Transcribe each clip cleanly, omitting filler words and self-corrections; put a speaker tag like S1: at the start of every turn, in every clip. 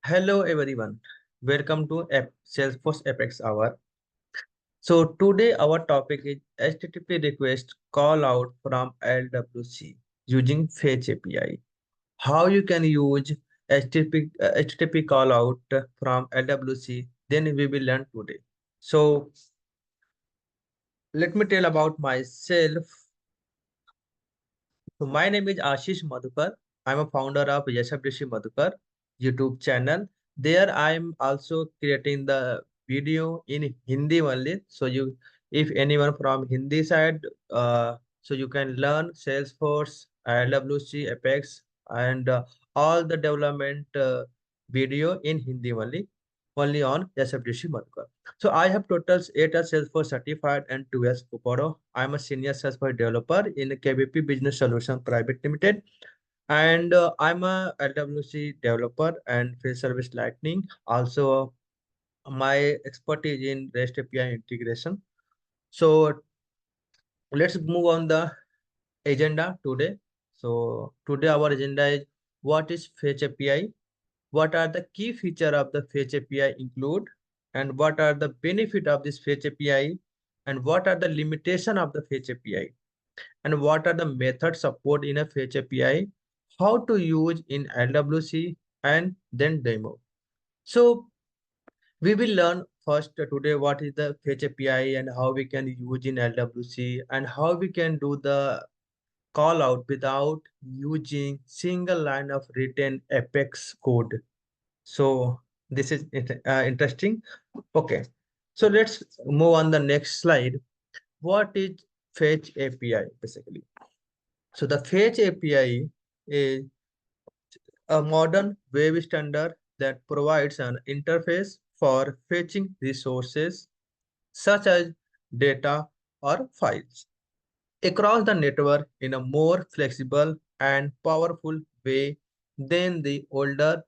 S1: Hello everyone, welcome to Salesforce Apex Hour. So today our topic is HTTP request call out from LWC using Fetch API. How you can use HTTP call out from LWC, then we will learn today. So let me tell about myself. So my name is Ashish Madhukar. I'm a founder of Yashabdishi Madhukar YouTube channel. There I'm also creating the video in Hindi only. So if anyone from Hindi side, so you can learn Salesforce, LWC, Apex, and all the development video in Hindi only on Yashabdishi Madhukar. So I have total 8 years Salesforce certified and 2 years Kuporo. I'm a senior Salesforce developer in KBP Business Solution Private Limited. And I'm a LWC developer and field service lightning. Also, my expertise in REST API integration. So let's move on the agenda today. So today our agenda is what is Fetch API, what are the key feature of the Fetch API include, and what are the benefit of this Fetch API, and what are the limitation of the Fetch API, and what are the method support in a Fetch API, how to use in LWC, and then demo. So we will learn first today what is the Fetch API and how we can use in LWC and how we can do the call out without using single line of written Apex code. So this is interesting. Okay. So let's move on the next slide. What is Fetch API basically? So the Fetch API is a modern web standard that provides an interface for fetching resources such as data or files across the network in a more flexible and powerful way than the older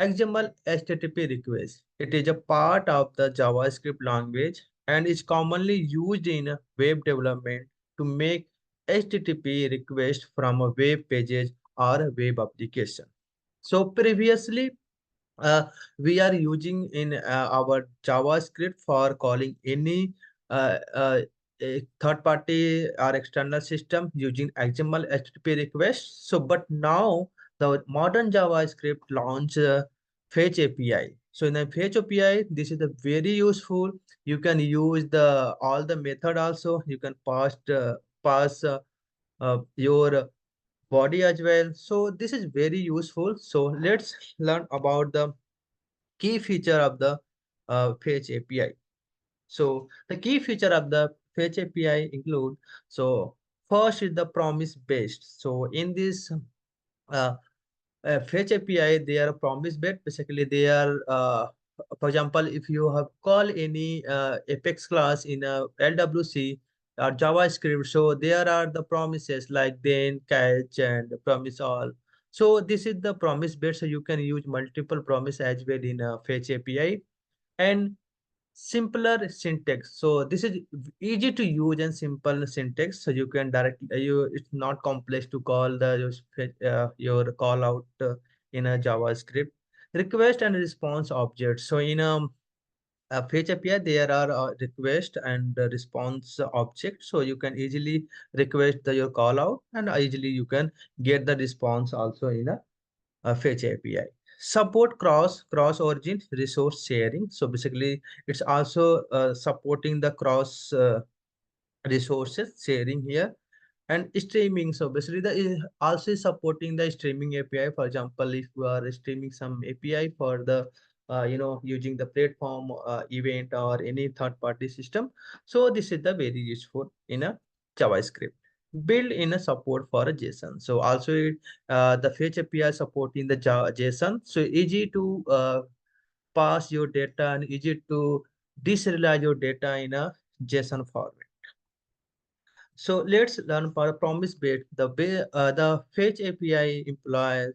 S1: XML HTTP request. It is a part of the JavaScript language and is commonly used in web development to make HTTP requests from a web pages or a web application. So previously, uh, we are using in our JavaScript for calling any a third party or external system using XML HTTP request. So, but now the modern JavaScript launch Fetch API. So in the Fetch API, this is a very useful. You can use the all the method also. You can pass your body as well. So this is very useful. So let's learn about the key feature of the Fetch API. So the key feature of the Fetch API include, so first is the promise based. So in this uh, Fetch API, they are promise based. Basically, they are, for example, if you have call any Apex class in a LWC or JavaScript, so there are the promises like then, catch, and promise all. So this is the promise based. So you can use multiple promise as well in a Fetch API. And simpler syntax. So this is easy to use and simple syntax. So you can directly it's not complex to call your call out in a JavaScript. Request and response objects. So in a Fetch API, there are request and response objects. So you can easily request your call out and easily you can get the response also in a Fetch API. Support cross origin resource sharing. So basically, it's also supporting the cross resources sharing here and streaming. So basically, the is also supporting the streaming API. For example, if you are streaming some API for the using the platform event or any third party system, so this is the very useful in a JavaScript. Build in a support for a JSON. So also the Fetch API supporting the JSON. So easy to pass your data and easy to deserialize your data in a JSON format. So let's learn for a promise based. The Fetch API employs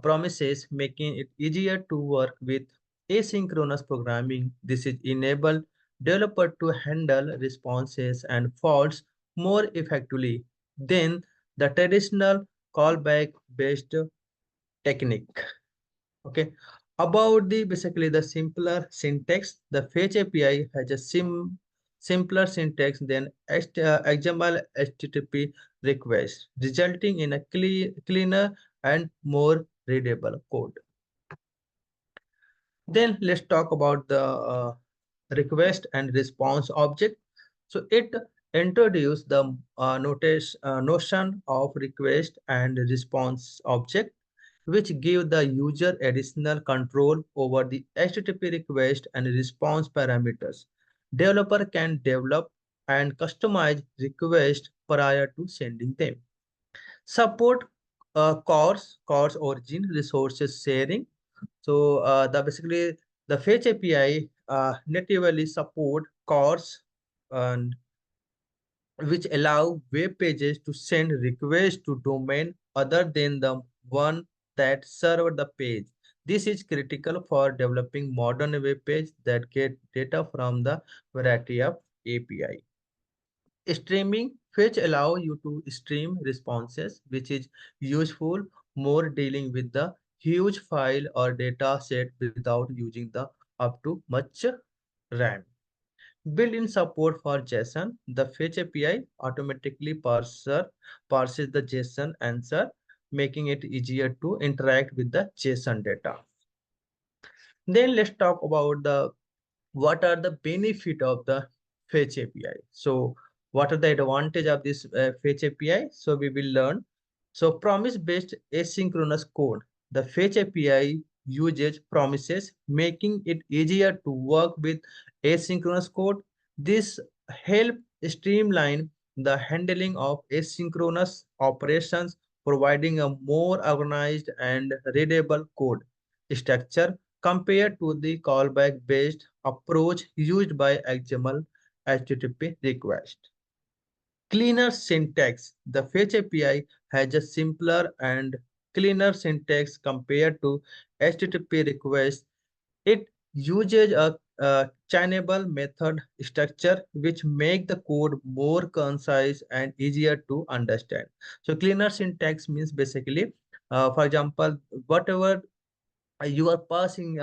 S1: promises, making it easier to work with asynchronous programming. This is enable developer to handle responses and faults more effectively than the traditional callback based technique. Okay. About the basically the simpler syntax, the Fetch API has a simpler syntax than XML HTTP request, resulting in a cleaner and more readable code. Then let's talk about the request and response object. So it introduced the notion of request and response object, which give the user additional control over the HTTP request and response parameters. Developer can develop and customize requests prior to sending them. Support course origin resources sharing. So the basically the Fetch API natively support course and which allow web pages to send requests to domain other than the one that served the page. This is critical for developing modern web pages that get data from the variety of API. Streaming fetch allow you to stream responses, which is useful more dealing with the huge file or data set without using the up to much RAM. Built-in support for JSON, the Fetch API automatically parses the JSON answer, making it easier to interact with the JSON data. Then let's talk about the what are the benefit of the Fetch API. So what are the advantage of this Fetch API? So we will learn. So promise-based asynchronous code. The Fetch API uses promises, making it easier to work with asynchronous code. This help streamline the handling of asynchronous operations, providing a more organized and readable code structure compared to the callback based approach used by XML HTTP request. Cleaner syntax. The Fetch API has a simpler and cleaner syntax compared to HTTP requests. It uses a chainable method structure which make the code more concise and easier to understand. So cleaner syntax means basically, for example, whatever you are passing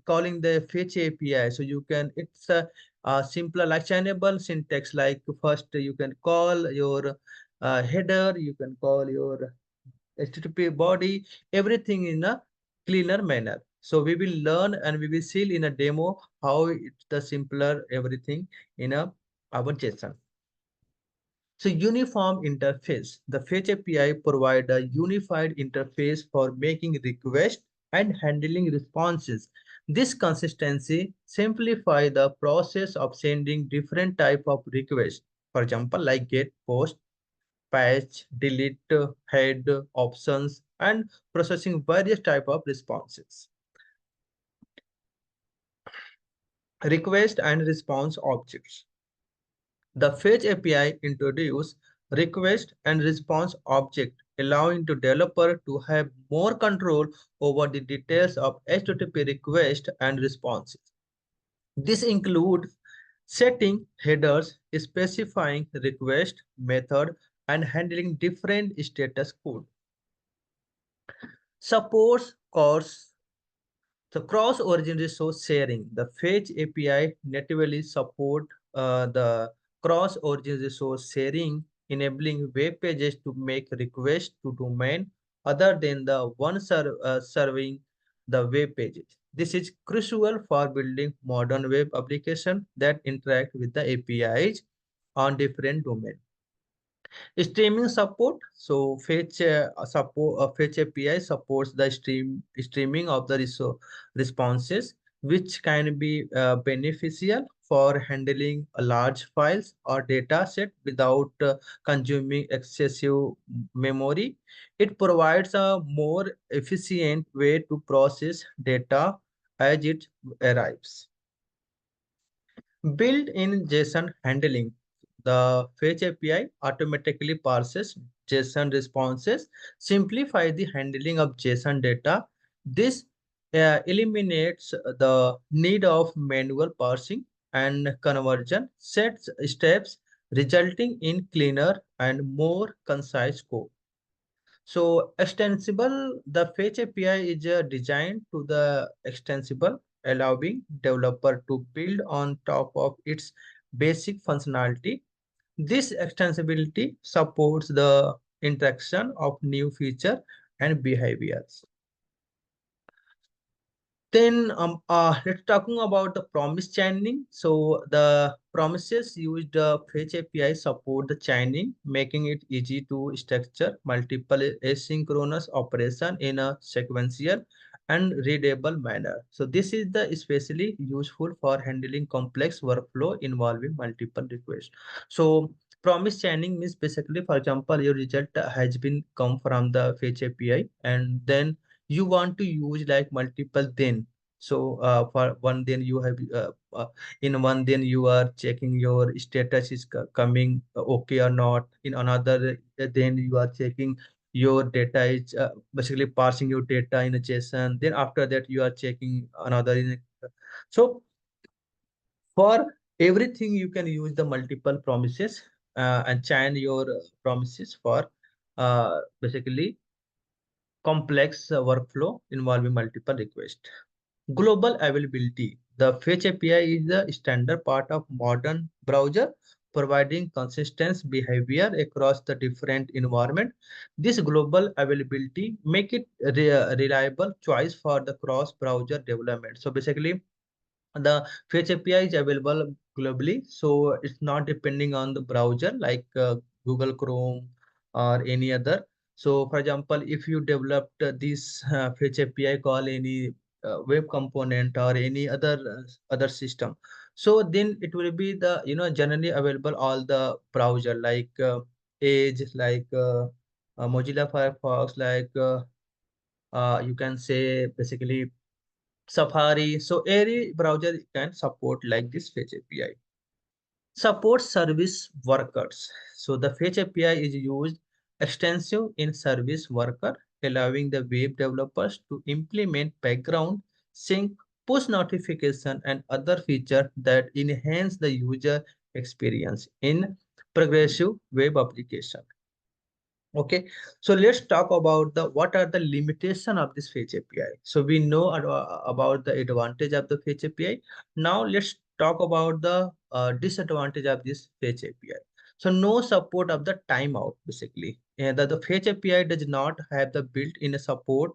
S1: calling the fetch API, so you can it's a simpler like chainable syntax, like first you can call your header, you can call your HTTP body, everything in a cleaner manner. So we will learn and we will see in a demo how it's the simpler everything in a our JSON. So uniform interface. The Fetch API provide a unified interface for making requests and handling responses. This consistency simplify the process of sending different type of requests. For example, like get, post, patch, delete, head, options, and processing various type of responses. Request and response objects. The Fetch API introduced request and response object, allowing the developer to have more control over the details of HTTP request and responses. This includes setting headers, specifying request method, and handling different status code. Supports course the cross-origin resource sharing. The Fetch API natively support the cross-origin resource sharing, enabling web pages to make requests to domain other than the one serving the web pages. This is crucial for building modern web applications that interact with the APIs on different domains. Streaming support. So Fetch API supports the streaming of the responses, which can be beneficial for handling large files or data set without consuming excessive memory. It provides a more efficient way to process data as it arrives. Built-in JSON handling. The Fetch API automatically parses JSON responses, simplify the handling of JSON data. This eliminates the need of manual parsing and conversion sets steps, resulting in cleaner and more concise code. So extensible, the Fetch API is designed to the extensible, allowing developer to build on top of its basic functionality. This extensibility supports the interaction of new feature and behaviors. Then let's talking about the promise chaining. So the promises used Fetch API support the chaining, making it easy to structure multiple asynchronous operation in a sequential and readable manner. So this is the especially useful for handling complex workflow involving multiple requests. So promise chaining means basically, for example, your result has been come from the Fetch API, and then you want to use like multiple then. So for one then you have in one then you are checking your status is coming okay or not. In another then you are checking your data is basically parsing your data in a JSON. Then after that you are checking another in so for everything you can use the multiple promises and chain your promises for basically complex workflow involving multiple requests. Global availability. The Fetch API is the standard part of modern browser, providing consistent behavior across the different environment. This global availability make it reliable choice for the cross-browser development. So basically, the Fetch API is available globally, so it's not depending on the browser like Google Chrome or any other. So for example, if you developed this Fetch API call any web component or any other system, so then it will be the generally available all the browser like Edge, like Mozilla Firefox, like you can say basically Safari. So any browser can support like this Fetch API. Support service workers. So the Fetch API is used extensive in service worker, allowing the web developers to implement background sync, push notification, and other features that enhance the user experience in progressive web application. Okay, so let's talk about the what are the limitation of this Fetch API. So we know about the advantage of the Fetch API. Now let's talk about the disadvantage of this Fetch API. So no support of the timeout basically. And the Fetch API does not have the built-in support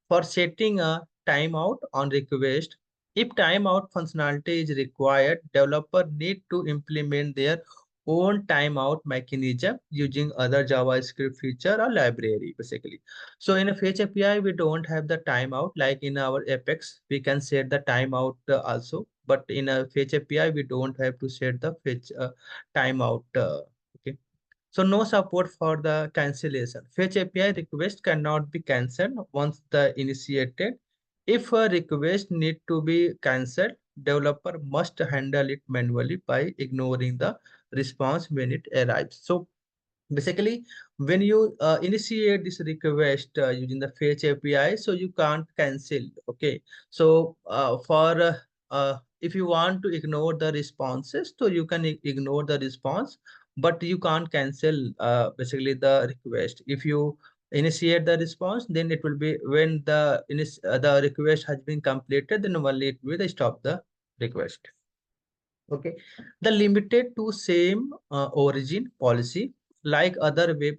S1: for setting a timeout on request. If timeout functionality is required, developer need to implement their own timeout mechanism using other JavaScript feature or library basically. So in a Fetch API, we don't have the timeout like in our Apex. We can set the timeout also, but in a Fetch API, we don't have to set the fetch timeout. Okay. So no support for the cancellation. Fetch API request cannot be cancelled once the initiated. If a request need to be cancelled, developer must handle it manually by ignoring the response when it arrives. So basically, when you initiate this request using the Fetch API, so you can't cancel. Okay, so for if you want to ignore the responses, so you can ignore the response, but you can't cancel basically the request. If you initiate the response, then it will be when the request has been completed, then only it will stop the request. Okay, the limited to same origin policy like other web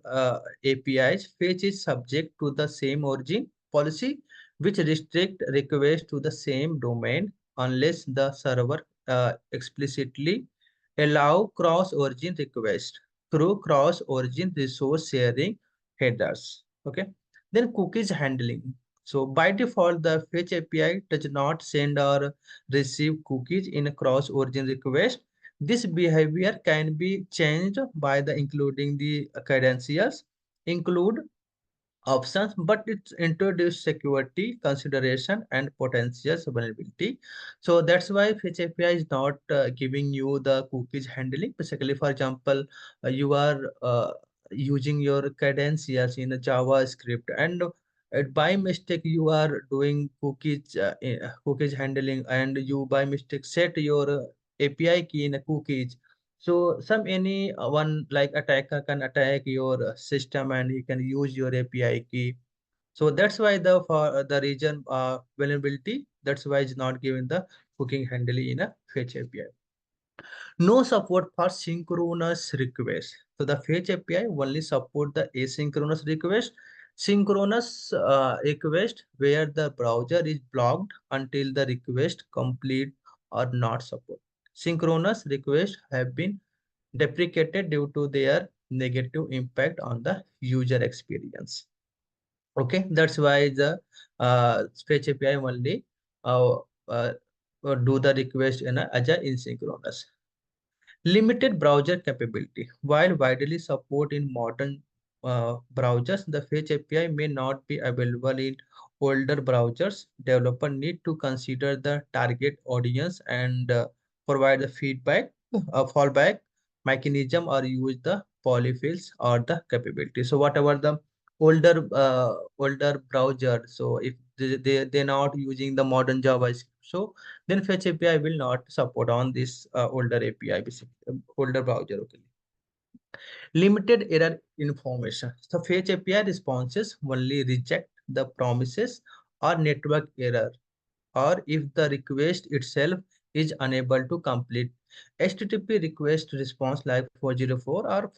S1: APIs, Fetch is subject to the same origin policy, which restrict requests to the same domain unless the server explicitly allow cross-origin requests through cross-origin resource sharing headers. Okay, then cookies handling. So by default, the Fetch API does not send or receive cookies in a cross-origin request. This behavior can be changed by the including the credentials, include options, but it's introduced security consideration and potential vulnerability. So that's why Fetch API is not giving you the cookies handling. Basically, for example, you are using your credentials in a JavaScript, and by mistake you are doing cookies handling, and you by mistake set your API key in a cookies. So some any one like attacker can attack your system and he can use your API key. So that's why the for the region vulnerability, that's why it's not given the hooking handle in a fetch API. No support for synchronous request. So the fetch API only support the asynchronous request. Synchronous request where the browser is blocked until the request complete or not support. Synchronous requests have been deprecated due to their negative impact on the user experience. Okay, that's why the fetch API only uh, uh, do the request in a as a asynchronous. Limited browser capability. While widely supported in modern browsers, the Fetch API may not be available in older browsers. Developers need to consider the target audience and provide the feedback, fallback mechanism, or use the polyfills or the capability. So whatever the older browser, so if they're not using the modern JavaScript, so then fetch API will not support on this older API, basically older browser. Okay. Limited error information. So fetch API responses only reject the promises or network error, or if the request itself is unable to complete. HTTP request response like 404 or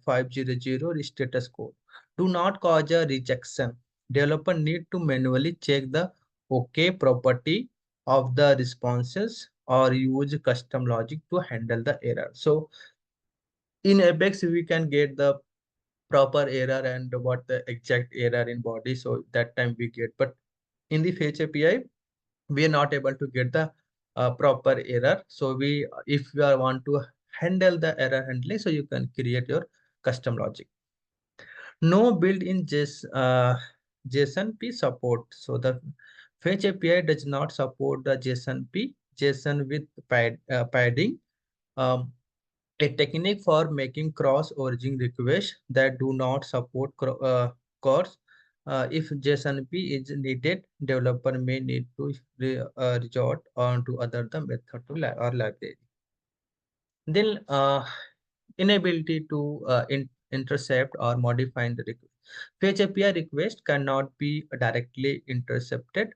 S1: 500 status code do not cause a rejection. Developer need to manually check the OK property of the responses or use custom logic to handle the error. So in Apex, we can get the proper error and what the exact error in body. So that time we get, but in the Fetch API, we are not able to get the proper error. So if you want to handle the error handling, so you can create your custom logic. No built-in JSON P support. So the Fetch API does not support the JSON P, JSON with padding. Um, a technique for making cross-origin requests that do not support CORS. If JSONP is needed, developer may need to resort on to other the method to or library. Then inability to intercept or modify the request. Fetch API request cannot be directly intercepted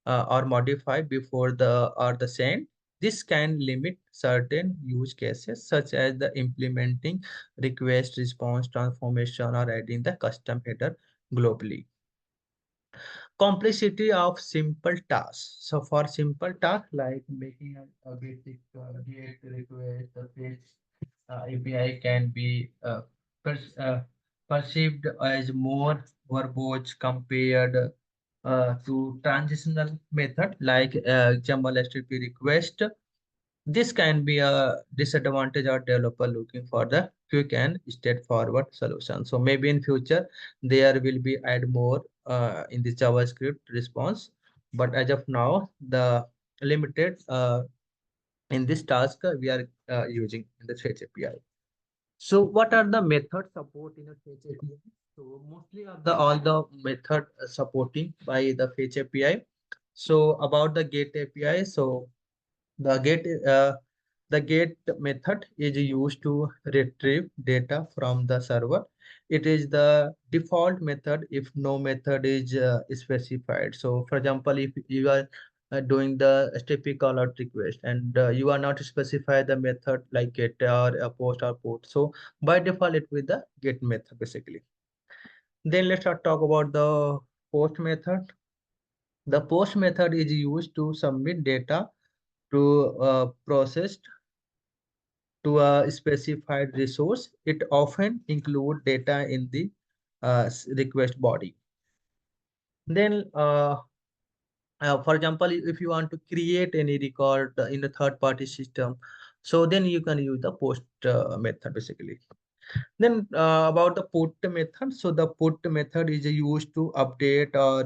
S1: or modified before the send. This can limit certain use cases such as the implementing request response transformation or adding the custom header globally. Complexity of simple tasks. So for simple tasks like making a basic get request, the fetch API can be perceived as more verbose compared to transitional method like XAML HTTP request. This can be a disadvantage of developer looking for the quick and straightforward solution. So maybe in future there will be add more in the JavaScript response, but as of now the limited in this task we are using in the Fetch API. So what are the methods support in a Fetch API? So mostly of the all the method supporting by the Fetch API. So about the Get API, so the get method is used to retrieve data from the server. It is the default method if no method is specified. So for example, if you are doing the HTTP callout request and you are not specify the method like get or a post or put. So by default, it will be the get method basically. Then let's talk about the post method. The post method is used to submit data to processed to a specified resource. It often include data in the request body. Then, for example, if you want to create any record in a third-party system, so then you can use the post method basically. Then about the put method. So the put method is used to update or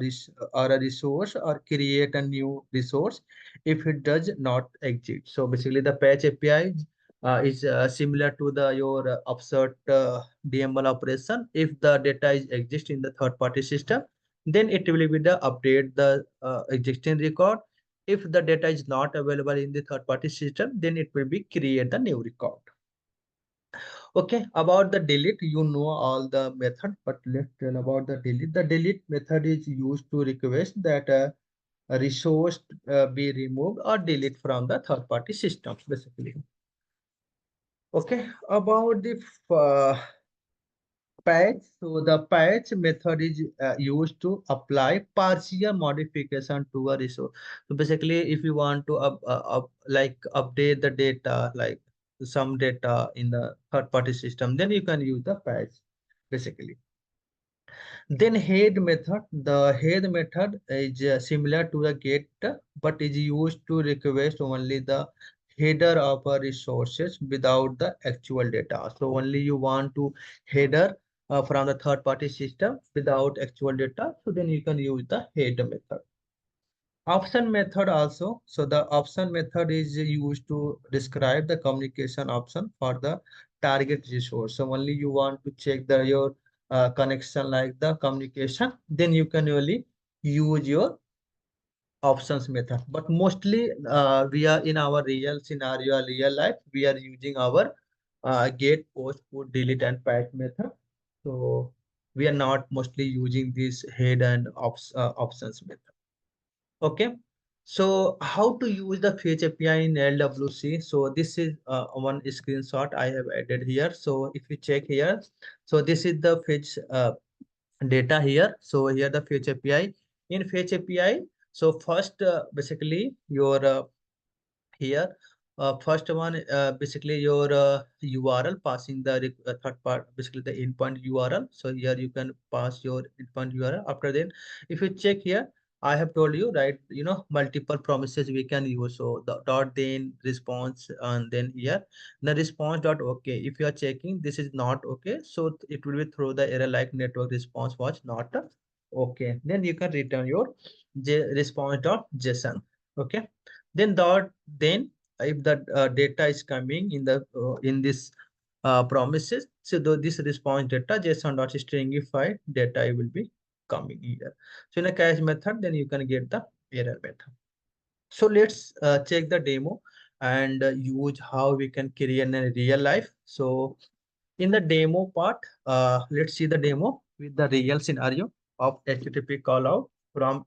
S1: a resource or create a new resource if it does not exist. So basically the patch API is similar to the your upsert DML operation. If the data is exist in the third party system, then it will be the update the existing record. If the data is not available in the third party system, then it will be create the new record. Okay, about the delete, you know all the method, but let's tell about the delete. The delete method is used to request that a resource be removed or delete from the third party systems, basically. Okay, about the uh, patch. So the patch method is used to apply partial modification to a resource. So basically, if you want to like update the data, like some data in the third party system, then you can use the patch, basically. Then head method. The head method is similar to the get, but is used to request only the header of a resources without the actual data. So only you want to header from the third party system without actual data. So then you can use the head method. Option method also. So the option method is used to describe the communication option for the target resource. So only you want to check the your connection like the communication, then you can only use your options method. But mostly we are in our real scenario, real life, we are using our get, post, put, delete, and patch method. So we are not mostly using this head and options method. Okay, so how to use the Fetch API in LWC? So this is one screenshot I have added here. So if you check here, so this is the Fetch data here. So here the Fetch API. In Fetch API, so first basically your here first one basically your URL passing the third part, basically the endpoint URL. So here you can pass your endpoint URL. After then, if you check here, I have told you, right, you know, multiple promises we can use. So the dot then response, and then here the response dot okay. If you are checking this is not okay, so it will be throw the error like network response was not okay. Then you can return your response dot JSON. Okay, then dot then if the data is coming in the in this promises, so this response data JSON dot stringify data will be coming here. So in a cache method, then you can get the error method. So let's check the demo and use how we can create in a real life. So in the demo part, let's see the demo with the real scenario of HTTP callout from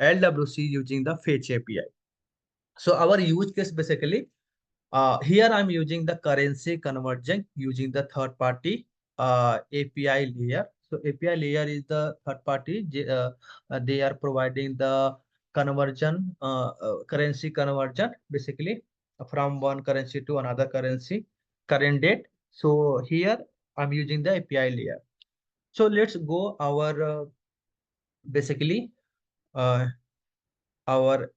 S1: LWC using the Fetch API. So our use case basically, here I'm using the currency conversion using the third party API layer. So API layer is the third party. They are providing the conversion, currency conversion basically from one currency to another currency, current date. So here I'm using the API layer. So let's go our basically uh, our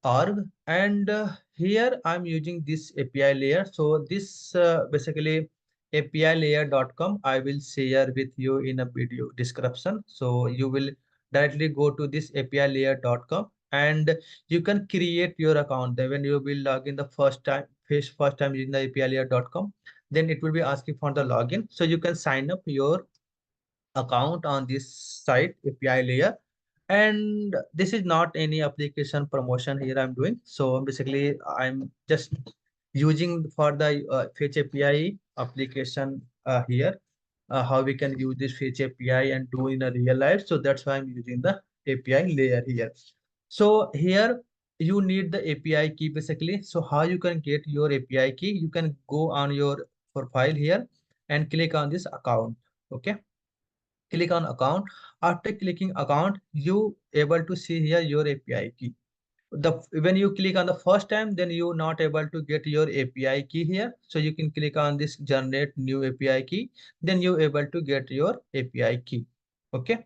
S1: org, and here I'm using this API layer. So this basically API layer.com I will share with you in a video description. So you will directly go to this API layer.com and you can create your account. Then when you will log in the first time using the API layer.com, then it will be asking for the login. So you can sign up your account on this site API layer. And this is not any application promotion here I'm doing. So basically I'm just using for the Fetch API application here, how we can use this Fetch API and do in a real life. So that's why I'm using the API layer here. So here you need the API key basically. So how you can get your API key? You can go on your profile here and click on this account. Okay, click on account. After clicking account, you able to see here your API key. The when you click on the first time, then you not able to get your API key here. So you can click on this generate new API key, then you able to get your API key. Okay,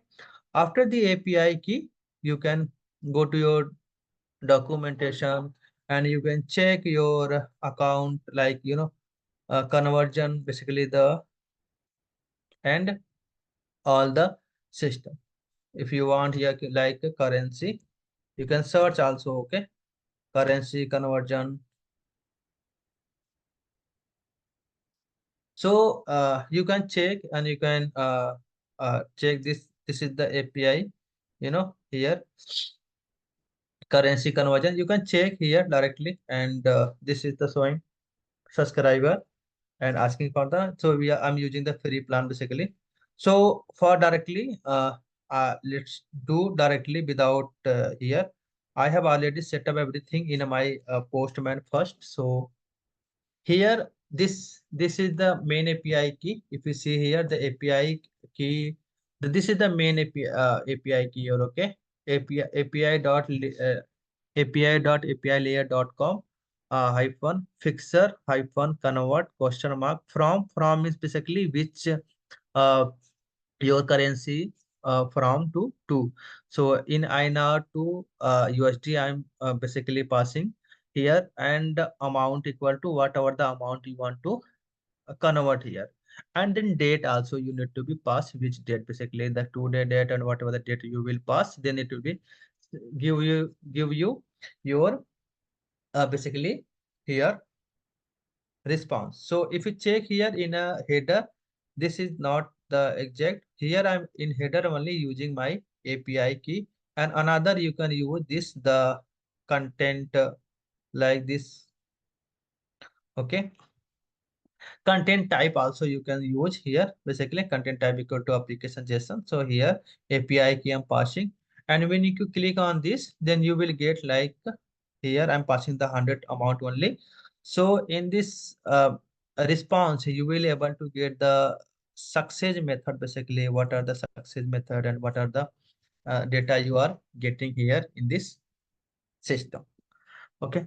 S1: after the API key, you can go to your documentation and you can check your account, like you know, conversion basically the and all the system. If you want here like a currency, you can search also. Okay, currency conversion. So you can check and you can check this is the API, you know, here currency conversion you can check here directly. And this is the showing subscriber. and asking for the, so I'm using the free plan basically. So for directly, let's do directly without here. I have already set up everything in my Postman first. So here, this is the main API key. If you see here, the API key, this is the main API key here, okay? API dot API layer dot com hyphen fixer hyphen convert question mark from is basically which uh, your currency from to. So in INR to USD, I'm basically passing here, and amount equal to whatever the amount you want to convert here. And then date also you need to be passed, which date, basically the today date and whatever the date you will pass, then it will be give you your basically here response. So if you check here in a header, this is not the exact. Here I'm in header only using my API key, and another you can use this the content like this. Okay, content type also you can use here. Basically content type equal to application JSON. So here API key I'm passing, and when you click on this, then you will get like here I'm passing the 100 amount only. So in this response, you will able to get the success method, basically what are the success method and what are the data you are getting here in this system. Okay,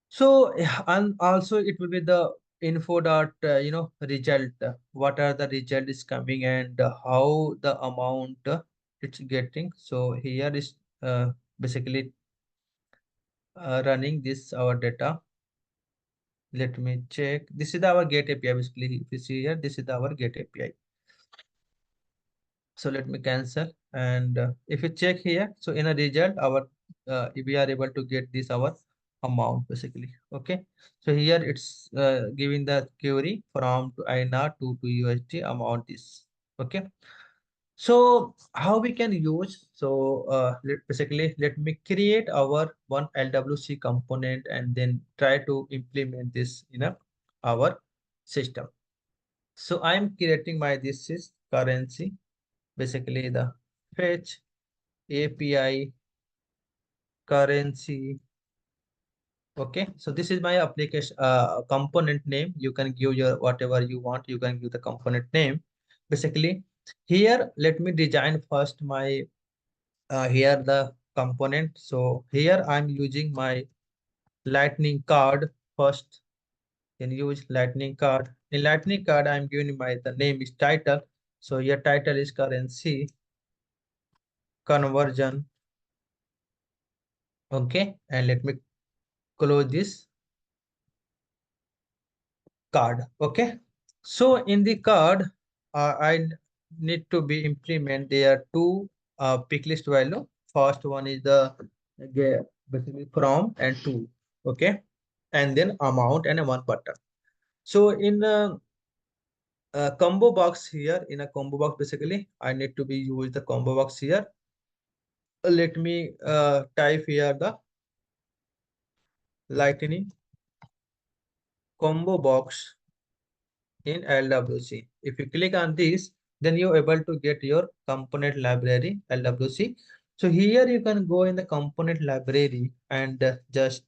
S1: so and also it will be the info dot result. What are the result is coming, and how the amount it's getting. So here is basically running this our data. Let me check. This is our get API. Basically, if you see here, this is our get API. So let me cancel. And if you check here, so in a result, our we are able to get this our amount basically. Okay. So here it's giving the query from to INR to USD amount is okay. So how we can use, so basically let me create our one LWC component and then try to implement this in our system. So I'm creating my, this is currency, basically the fetch API currency. Okay, so this is my application component name. You can give your whatever you want, you can give the component name. Basically here let me design first my here the component. So here I'm using my lightning card first. Can use lightning card. In lightning card I'm giving my, the name is title. So your title is currency conversion. Okay, and let me close this card. Okay, so in the card I need to be implement there two pick list value. First one is the basically from and to. Okay, and then amount and a one button. So in a combo box here, in a combo box basically I need to be use the combo box here. Let me type here the lightning combo box in LWC. If you click on this, then you're able to get your component library LWC. So here you can go in the component library and just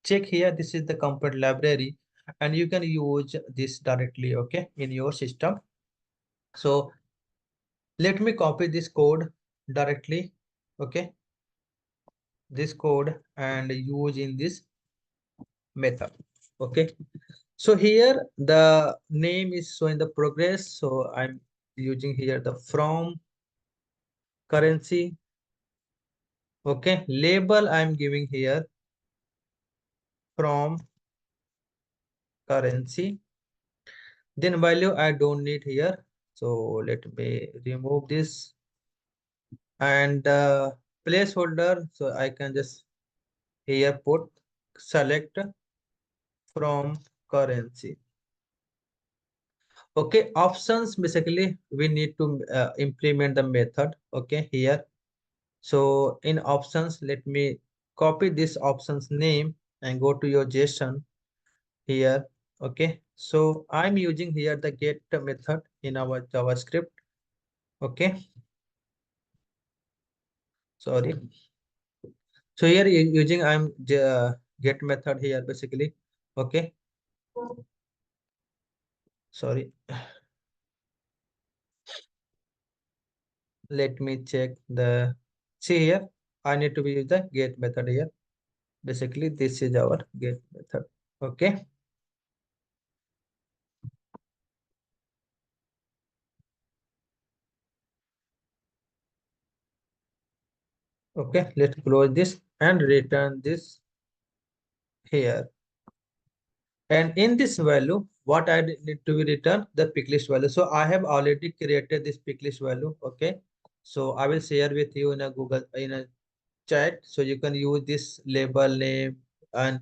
S1: check here. This is the component library, and you can use this directly, okay, in your system. So let me copy this code directly, okay, this code, and use in this method. Okay, so here the name is showing the progress. So I'm using here the from currency. Okay, label I'm giving here from currency. Then value I don't need here. So let me remove this, and placeholder. So I can just here put select from currency. Okay, options, basically we need to implement the method. Okay, here. So in options, let me copy this options name and go to your JSON here. Okay, So I'm using here the get method in our JavaScript. Okay, sorry. So here using get method here basically. Okay, sorry. Let me check the, see here. I need to use the get method here. Basically, this is our get method. Okay. Okay, let's close this and return this here. And in this value, what I need to be return the pick list value. So I have already created this pick list value. Okay. So I will share with you in a Google in a chat. So you can use this label name and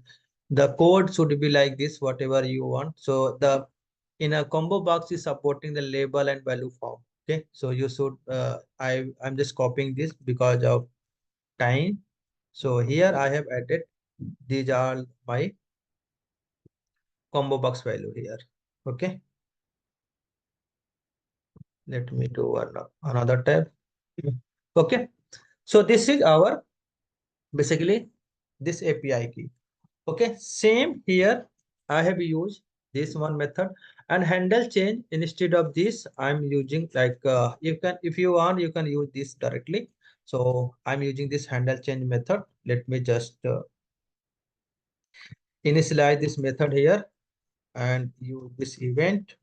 S1: the code should be like this, whatever you want. So the in a combo box is supporting the label and value form. Okay. So you should I'm just copying this because of time. So here I have added these are my combo box value here. Okay, let me do another tab. Okay, so this is our basically this API key. Okay, same here. I have used this one method and handle change instead of this. I'm using like you can if you want you can use this directly. So I'm using this handle change method. Let me just initialize this method here and use this event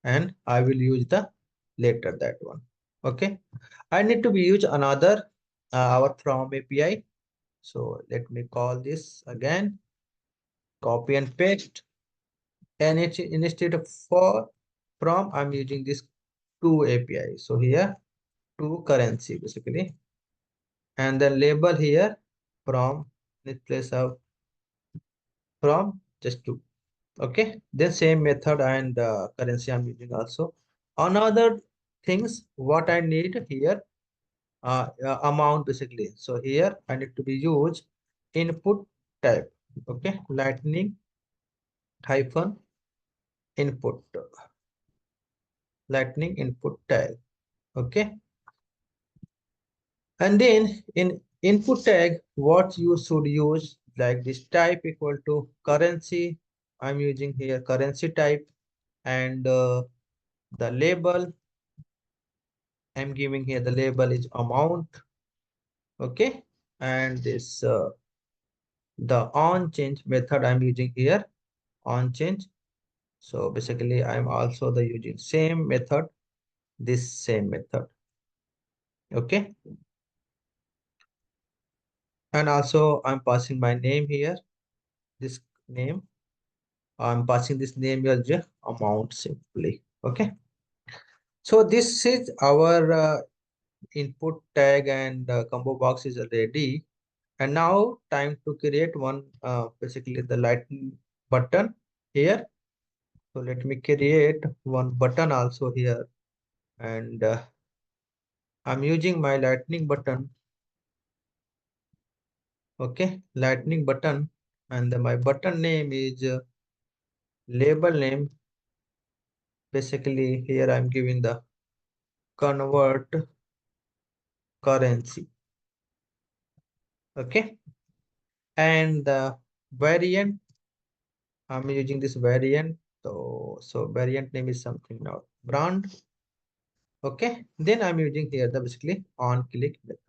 S1: and I will use the later that one. Okay. I need to be use another our from API. So let me call this again, copy and paste. And it's instead of for from, I'm using this to API. So here to currency basically. And then label here from in place of from just to. Okay, then same method and currency I'm using also. Another things what I need here amount basically. So here I need to be used input type. Okay, lightning hyphen input lightning input tag. Okay, and then in input tag what you should use like this type equal to currency. I'm using here currency type and the label I'm giving here the label is amount. Okay, and this the on change method I'm using here on change. So basically I'm also the using same method, this same method. Okay, and also I'm passing my name here, this name. I'm passing this name as the amount simply. Okay, so this is our input tag and combo box is ready. And now time to create one basically the lightning button here. So let me create one button also here and I'm using my lightning button. Okay, lightning button and my button name is label name. Basically here I'm giving the convert currency. Okay, and the variant I'm using this variant. So variant name is something now brand. Okay, then I'm using here the basically on click method.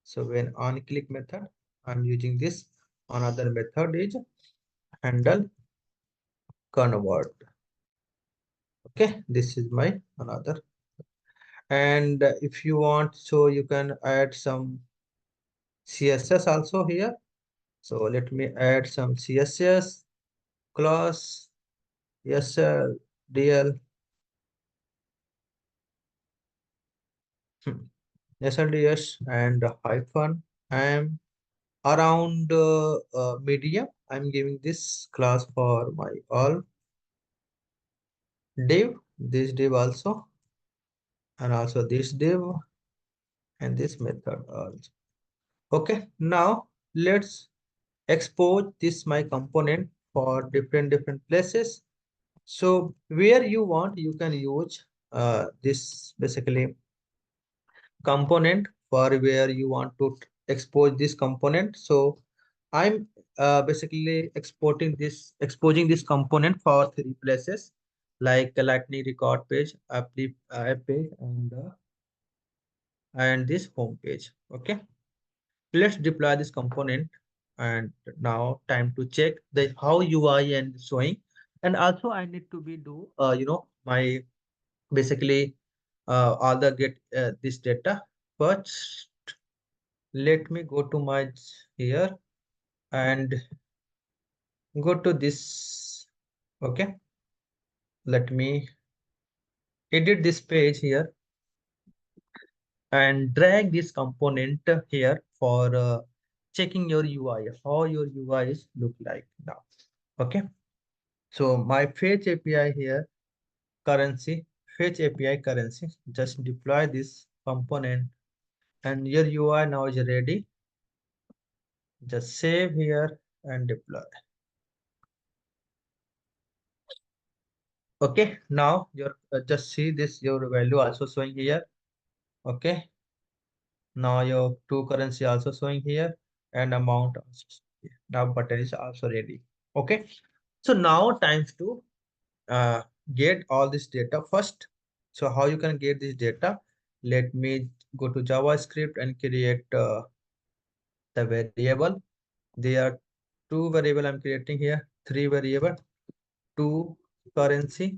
S1: So when on click method I'm using this. Another method is handle convert. Okay, this is my another. And if you want, so you can add some CSS also here. So let me add some CSS class, SL, DL, SLDS and hyphen. I'm around medium. I'm giving this class for my all div, this div also, and also this div and this method also. Okay, now let's export this my component for different places. So where you want, you can use this basically component for where you want to expose this component. So I'm basically exposing this component for three places, like the lightning record page, app page, and this home page. Okay, let's deploy this component. And now time to check the how UI and showing. And also I need to be do my basically all the get this data. But let me go to my here and go to this. Okay, let me edit this page here and drag this component here for checking your UI, how your UI is look like now. Okay, so my fetch API here, currency, fetch API currency, just deploy this component and your UI now is ready. Just save here and deploy. Okay, now your just see this your value also showing here. Okay, now your two currency also showing here and amount also showing here. Now button is also ready. Okay, so now times to uh, get all this data first. So how you can get this data? Let me go to JavaScript and create the variable. There are two variable I'm creating here, three variable, two currency.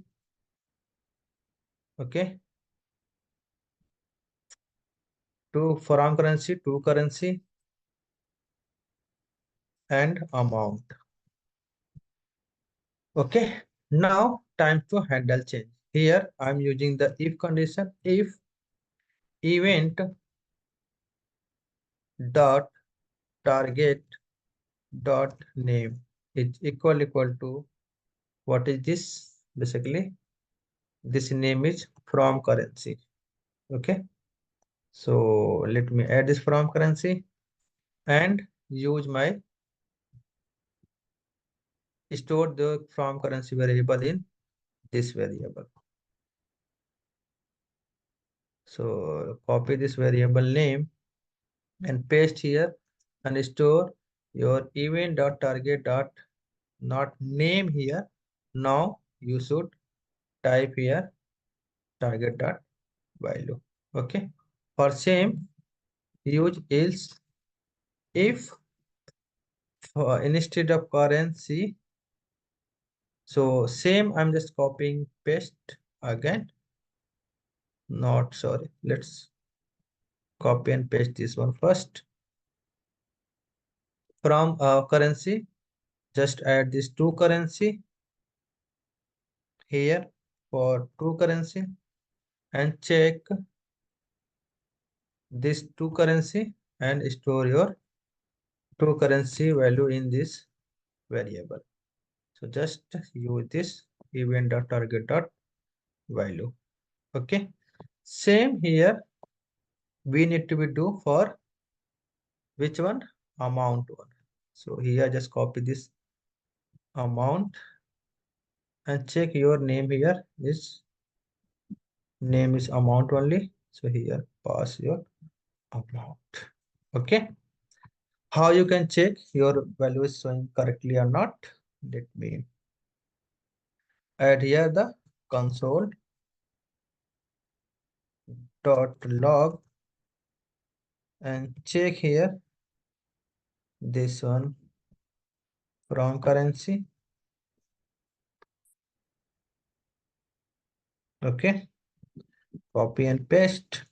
S1: Okay, two foreign currency, two currency, and amount. Okay, now time to handle change. Here I'm using the if condition. If event dot target dot name is equal to what is this? Basically this name is from currency. Okay, so let me add this from currency and use my store the from currency variable in this variable. So copy this variable name and paste here and store your event dot target dot not name here. Now you should type here target dot value. Okay, for same use else if instead of currency. So same I'm just copying paste again. Not sorry, let's copy and paste this one first. From currency, just add this two currency here for two currency and check this two currency and store your two currency value in this variable. So just use this event dot target dot value. Okay, same here we need to be do for which one? Amount one. So here just copy this amount and check your name here is name is amount only. So here pass your amount. Okay, how you can check your value is showing correctly or not? Let me add here the console dot log and check here this one from currency. Okay, copy and paste.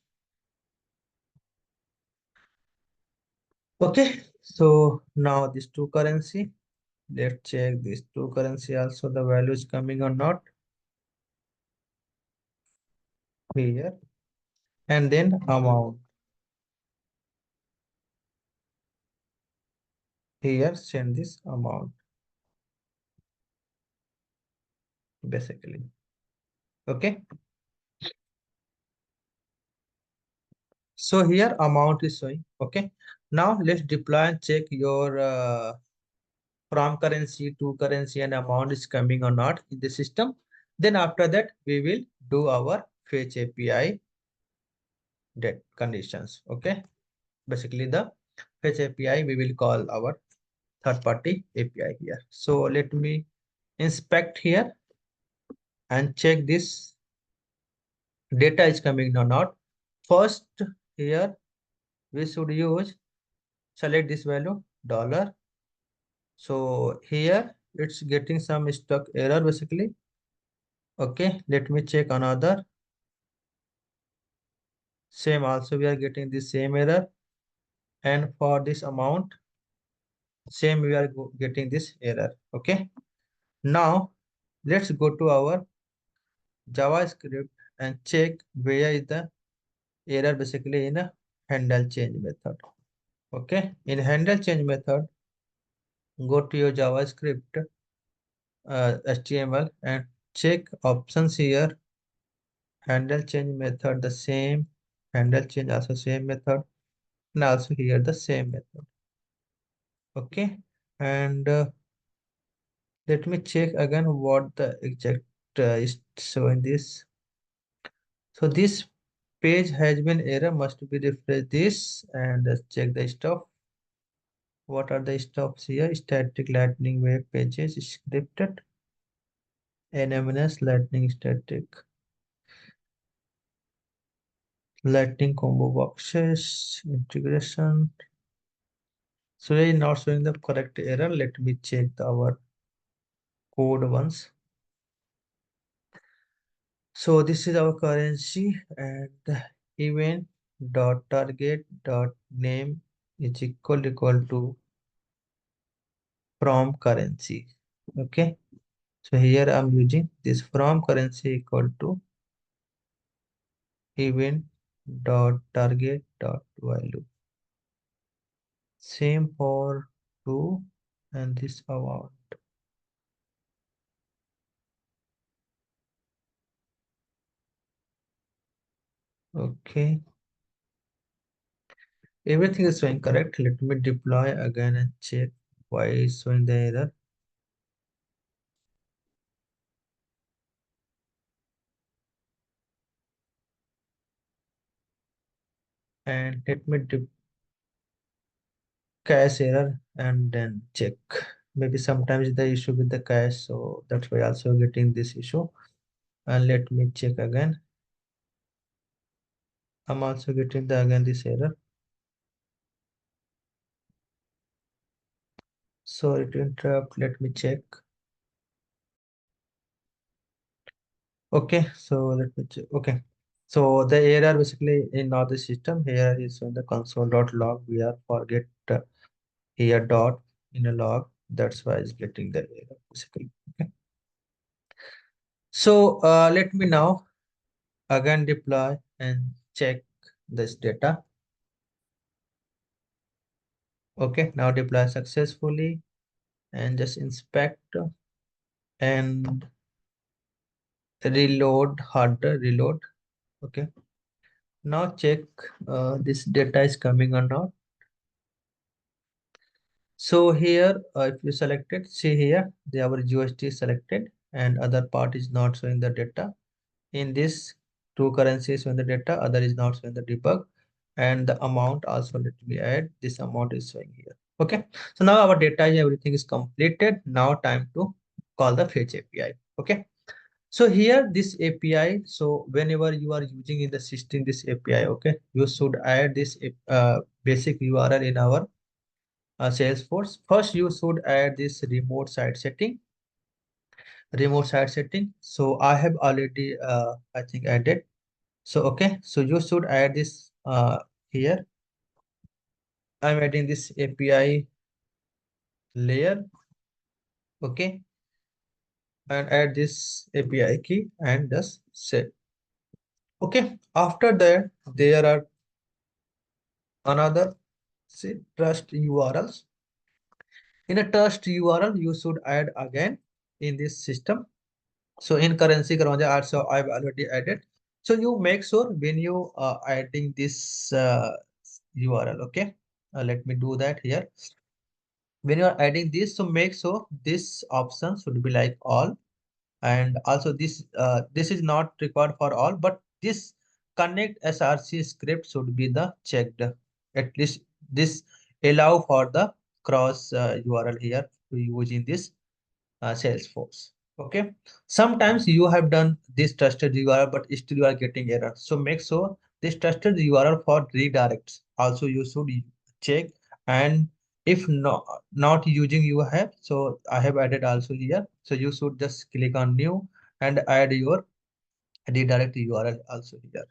S1: Okay, so now this two currency, let's check this two currency also the value is coming or not here. And then amount here, send this amount basically. Okay, so here amount is showing. Okay, now let's deploy and check your from currency to currency and amount is coming or not in the system. Then after that, we will do our fetch API that conditions. Okay. Basically the fetch API, we will call our third party API here. So let me inspect here and check this data is coming or not. First here we should use select this value dollar. So here it's getting some stuck error basically. Okay, let me check another. Same also we are getting the same error, and for this amount same we are getting this error. Okay, now let's go to our JavaScript and check where is the error basically in a handle change method. Okay, in handle change method, go to your JavaScript HTML and check options here. Handle change method the same, handle change also same method, and also here the same method. Okay, and let me check again what the exact is showing this. So this page has been error, must be refresh this and check the stuff. What are the stuffs here? Static lightning web pages, scripted, NMNS lightning static, lightning combo boxes, integration. So it is not showing the correct error. Let me check our code once. So this is our currency and event dot target dot name is equal to from currency. Okay. So here I'm using this from currency equal to event dot target dot value. Same for two and this amount. Okay. Everything is showing correct. Let me deploy again and check why is showing the error. And let me cache error and then check. Maybe sometimes the issue with the cache, so that's why also getting this issue. And let me check again. I'm also getting the again this error. Sorry to interrupt. Let me check. Okay, so let me check. Okay, so the error basically in all the system here is on the console.log. We are forget here dot in a log. That's why it's getting the error basically. Okay. So let me now again deploy and check this data. Okay, now deploy successfully and just inspect and reload harder reload. Okay, now check this data is coming or not. So here if you select it, see here the our USD is selected and other part is not showing the data. In this two currencies showing the data, other is not showing the debug, and the amount also let me add this amount is showing here. Okay, so now our data is everything is completed. Now time to call the fetch API. Okay, so here this API, so whenever you are using in the system this API, okay, you should add this basic URL in our Salesforce. First you should add this remote site setting. So I have already I think added. So okay, so you should add this here. I'm adding this API layer. Okay, and add this API key and just set. Okay, after that there are another say trust URLs. In a trust URL you should add again in this system. So in currency Karonja also I've already added. So you make sure when you adding this URL. Okay, let me do that here. when you are adding this, so make sure this option should be like all, and also this is not required for all, but this connect src script should be the checked. At least this allow for the cross url here to use in this Salesforce. Okay. Sometimes you have done this trusted URL, but still you are getting error. So make sure this trusted URL for redirects. Also, you should check. And if not using you have, so I have added also here. So you should just click on new and add your redirect URL also here.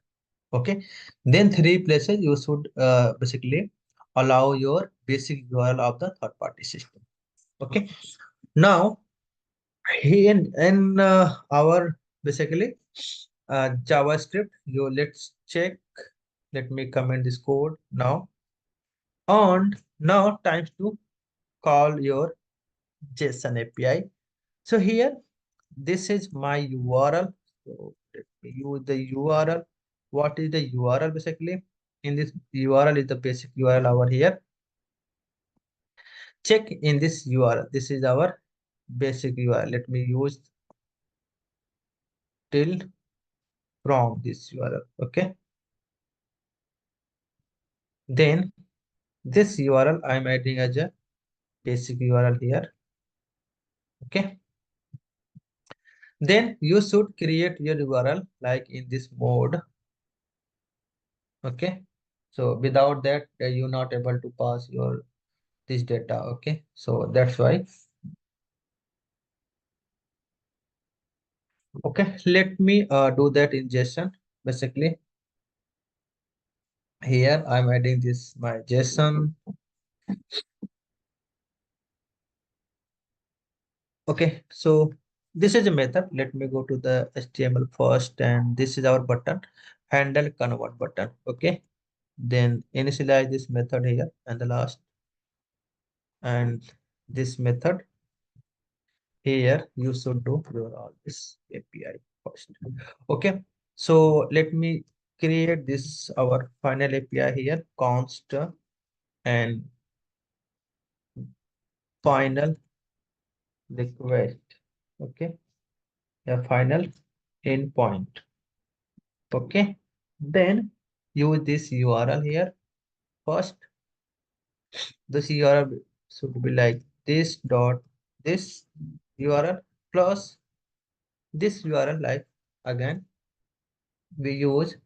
S1: Okay. Then three places you should basically allow your basic URL of the third party system. Okay. Now in our basically JavaScript, you let's check. Let me comment this code now. And now time to call your JSON API. So here, this is my URL. So let me use the URL. What is the URL basically? In this URL is the basic URL over here. Check in this URL. This is our basic URL. Let me use till from this URL. Okay. Then this URL I'm adding as a basic URL here. Okay. Then you should create your URL like in this mode. Okay. So without that, you're not able to pass your this data. Okay. So that's why. Okay. Let me do that in JSON. Basically, here I'm adding this my JSON. Okay. So this is a method. Let me go to the HTML first, and this is our button, handle convert button. Okay. Then initialize this method here and the last, and this method here you should do your all this API first. Okay, so let me create this our final API here, const and final request. Okay, a final endpoint. Okay, then use this URL here first. This URL should be like this dot this URL plus this URL, like again we use.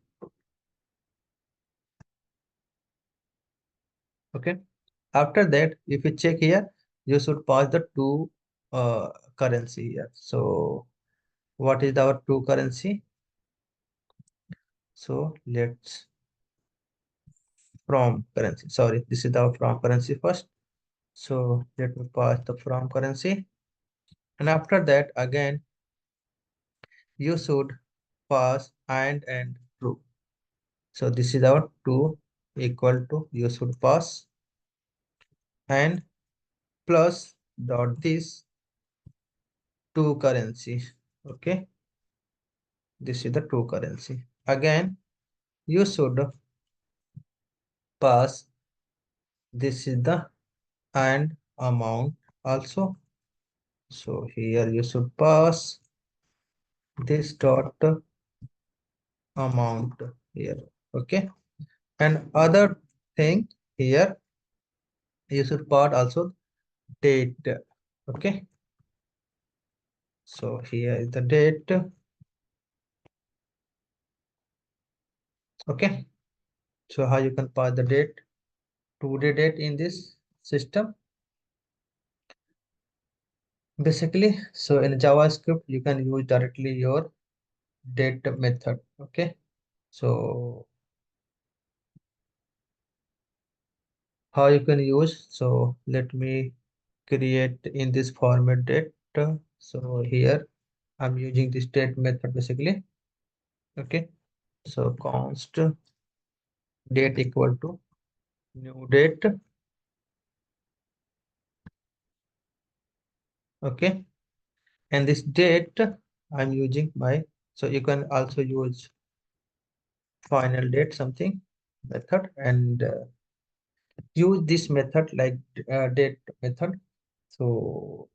S1: Okay, after that if you check here, you should pass the two uh, currency here. So what is our two currency? So let's from currency, sorry, this is our from currency first. So let me pass the from currency, and after that again you should pass and true. So this is our two equal to, you should pass and plus dot this two currency. Okay, this is the two currency. Again you should pass, this is the and amount also. So here you should pass this dot amount here. Okay, and other thing here, you should pass also date. Okay, so here is the date. Okay, so how you can pass the date, today date in this system basically. So in JavaScript you can use directly your date method. Okay, so how you can use, so let me create in this format date. So here I'm using this date method basically. Okay, so const date equal to new date. Okay, and this date I'm using my, so you can also use final date something method, and use this method like date method. So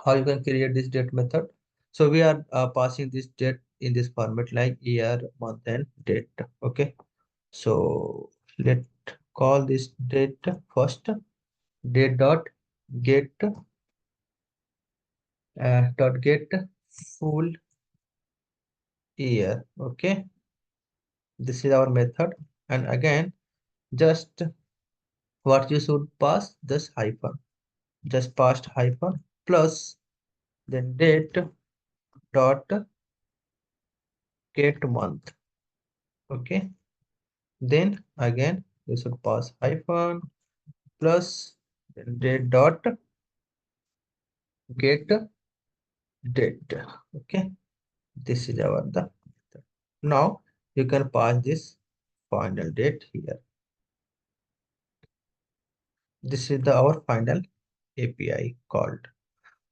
S1: how you can create this date method? So we are passing this date in this format like year, month, and date. Okay. So let call this date first. Date dot get full year. Okay. This is our method. And again, just what you should pass this hyphen. Just passed hyphen plus then date dot get month. Okay. Then again you should pass hyphen plus then date dot get date. Okay. This is our the method. Now you can pass this final date here. This is the our final API called.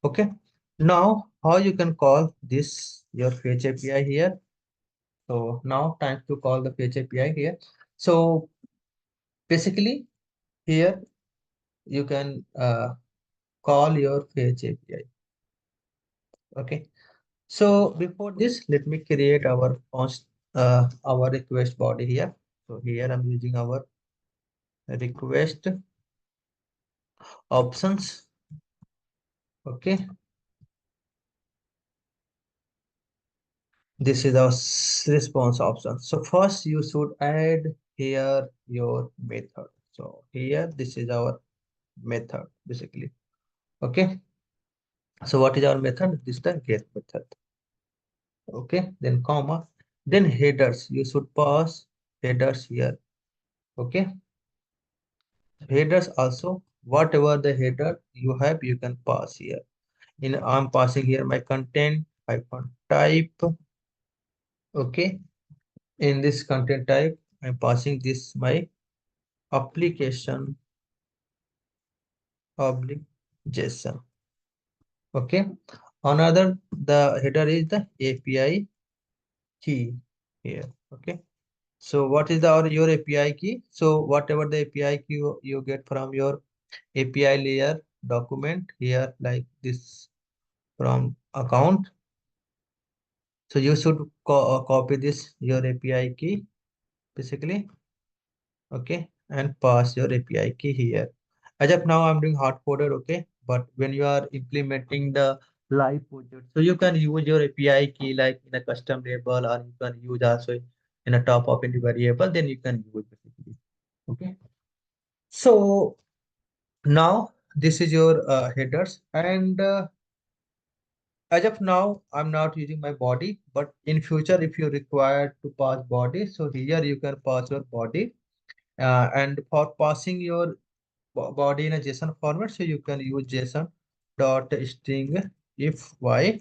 S1: Okay. Now how you can call this your fetch API here? So now time to call the fetch API here. So basically here you can call your fetch API. Okay. So before this, let me create our request body here. So here I'm using our request options. Okay. This is our response option. So first you should add here your method. So here this is our method basically. Okay. So what is our method? This is the get method. Okay. Then comma. Then headers. You should pass headers here. Okay. Headers also whatever the header you have you can pass here. In I'm passing here my content hyphen type. Okay. In this content type I'm passing this my application oblique JSON. Okay. Another the header is the API key here. Okay. So what is the your API key? So whatever the API key you get from your API layer document here like this from account. So you should copy this your API key basically. Okay. And pass your API key here. As of now, I'm doing hard coded. Okay. But when you are implementing the live project, so you can use your API key like in a custom label or you can use also in a top of any variable, then you can use basically. Okay. So now this is your headers and as of now, I'm not using my body, but in future, if you require to pass body, so here you can pass your body. And for passing your body in a JSON format, so you can use JSON dot string if y,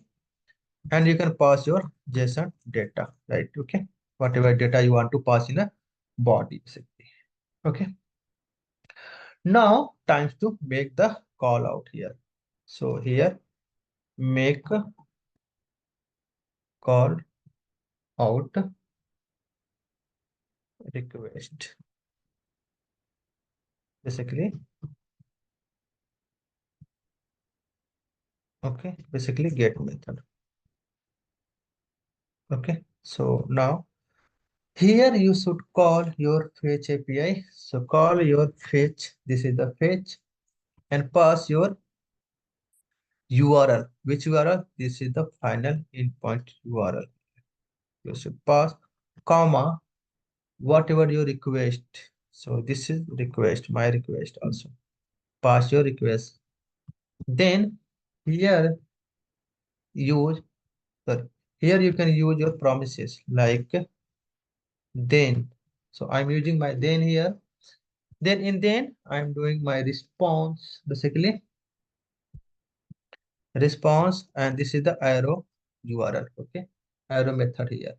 S1: and you can pass your JSON data, right? Okay, whatever data you want to pass in a body, basically. Okay. Now, times to make the call out here. So here, make call out request. Basically, okay, basically get method. Okay, so now here you should call your fetch API. So call your fetch. This is the fetch and pass your URL. Which URL? This is the final endpoint URL. You should pass comma whatever you request. So this is request, my request also. Pass your request. Then here use sorry, here you can use your promises like then. So I'm using my then here. Then in then I'm doing my response basically response and this is the arrow URL. Okay, arrow method here.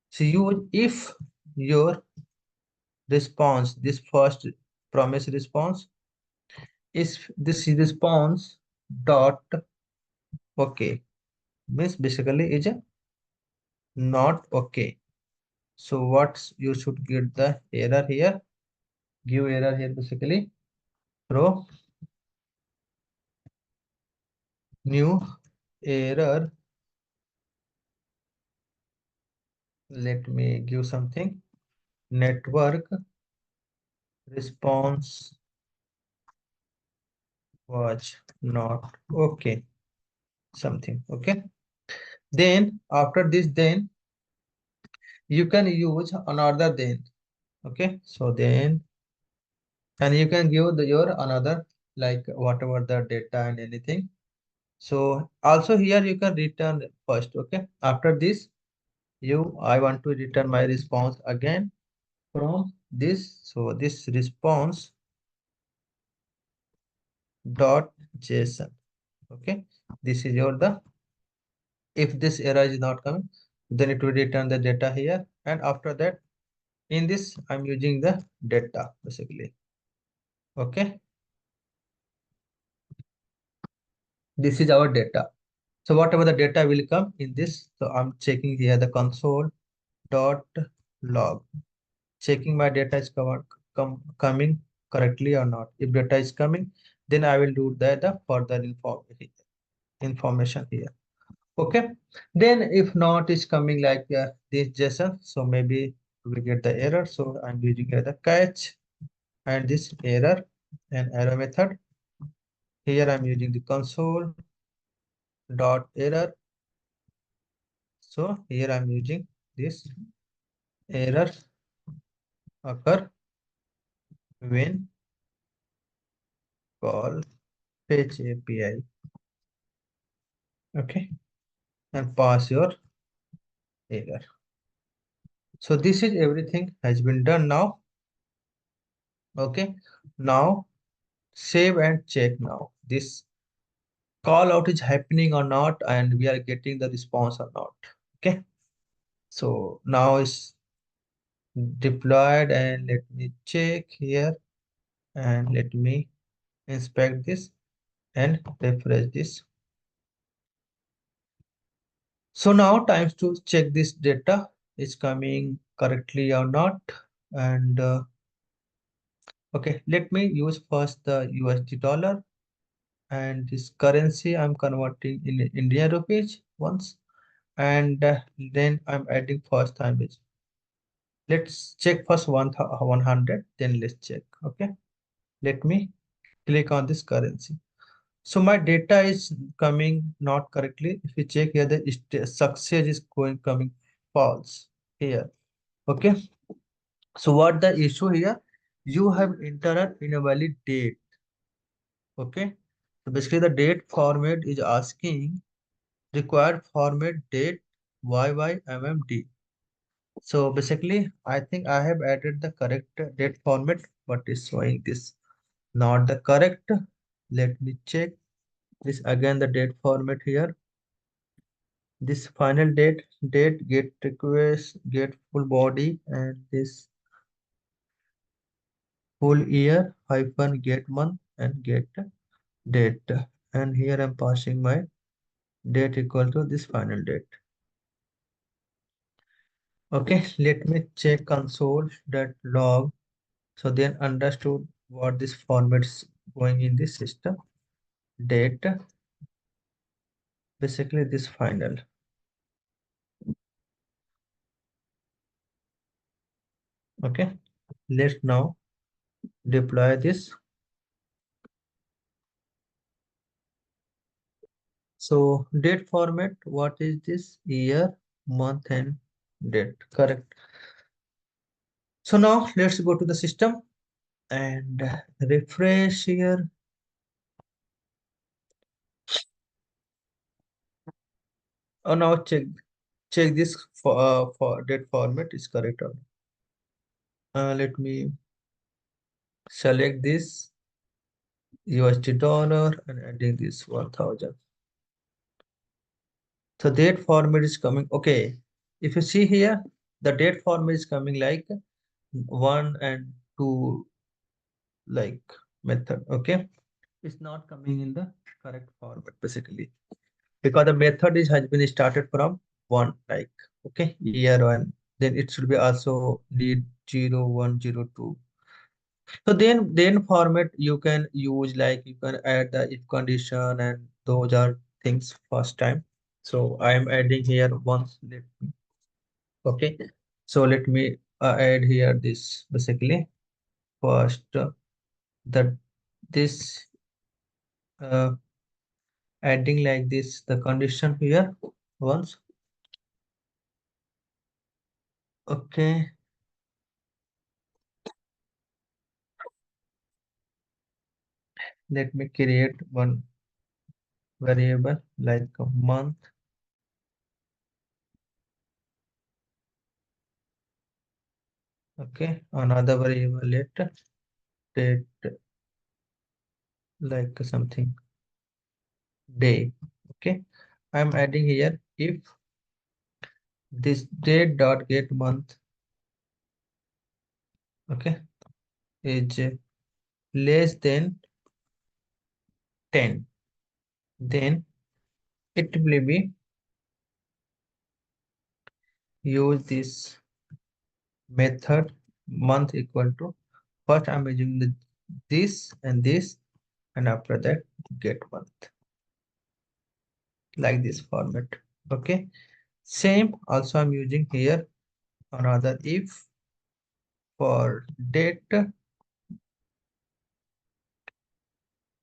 S1: So use if your response this first promise response is this response dot okay means basically is a not okay. So what you should get the error here give error here basically. Throw new error. Let me give something. Network response was not okay. Something okay. Then after this, then you can use another then. Okay. So then, and you can give your another like whatever the data and anything. So also here you can return first. Okay. After this, I want to return my response again from this. So this response dot JSON. Okay. This is your the, if this error is not coming, then it will return the data here. And after that, in this, I'm using the data basically. Okay. This is our data. So whatever the data will come in this, so I'm checking here the console dot log, checking my data is coming correctly or not. If data is coming, then I will do the further information here. Okay. Then if not is coming like this JSON, so maybe we get the error. So I'm using here the catch and this error and arrow method. Here I'm using the console dot error. So here I'm using this error occur when call fetch API. Okay, and pass your error. So this is everything has been done now. Okay, now save and check now. This call out is happening or not, and we are getting the response or not. Okay, so now it's deployed, and let me check here and let me inspect this and refresh this. So now times to check this data is coming correctly or not. And okay, let me use first the USD dollar, and this currency I'm converting in Indian rupees once, and then I'm adding first time is. Let's check first 100, then let's check. Okay, let me click on this currency. So my data is coming not correctly. If you check here, the success is coming false here. Okay. So what the issue here? You have entered in a valid date. Okay. So basically the date format is asking required format date YYMMD. So basically I think I have added the correct date format, but it's showing this not the correct. Let me check this again, the date format here. This final date get request get full body, and this full year hyphen get month and get date, and here I'm passing my date equal to this final date. Okay, let me check console that log. So then understood what this format is going in this system. Date, basically this final. Okay, let's now deploy this. So date format, what is this? Year, month, and date. Correct. So now let's go to the system and refresh here. Oh, now check this for date format is correct or not. Let me select this USD dollar and adding this 1000. So date format is coming. Okay, if you see here, the date format is coming like 1 and 2 like method. Okay, it's not coming in the correct format basically, because the method is has been started from 1 like, okay, year 1, then it should be also need 0 1 0 2. So then format you can use, like you can add the if condition, and those are things first time. So I am adding here once. Okay. So let me add here this basically first that this uh, adding like this the condition here once. Okay. Let me create one variable like a month. Okay. Another variable let date like something day. Okay. I'm adding here if this date dot get month, okay, is less than 10, then it will be use this method month equal to first I'm using this and this, and after that get month, like this format. Okay. Same also I'm using here another if for date.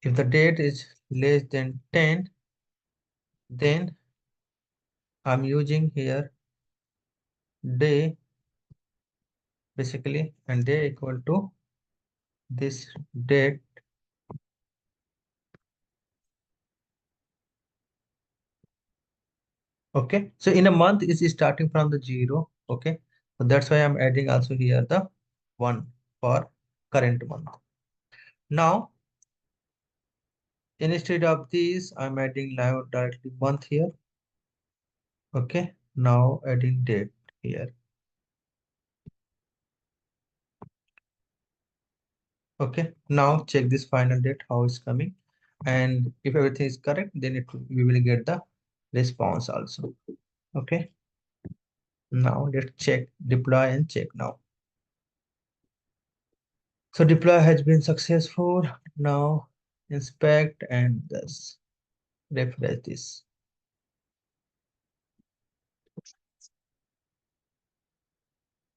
S1: If the date is less than 10, then I'm using here day basically, and day equal to this date. Okay. So in a month is starting from the 0. Okay. So that's why I'm adding also here the 1 for current month. Now, instead of this, I'm adding live directly month here. Okay. Now adding date here. Okay. Now check this final date, how it's coming. And if everything is correct, then we will get the response also. Okay. Now let's check, deploy and check now. So deploy has been successful. Now inspect and thus refresh this.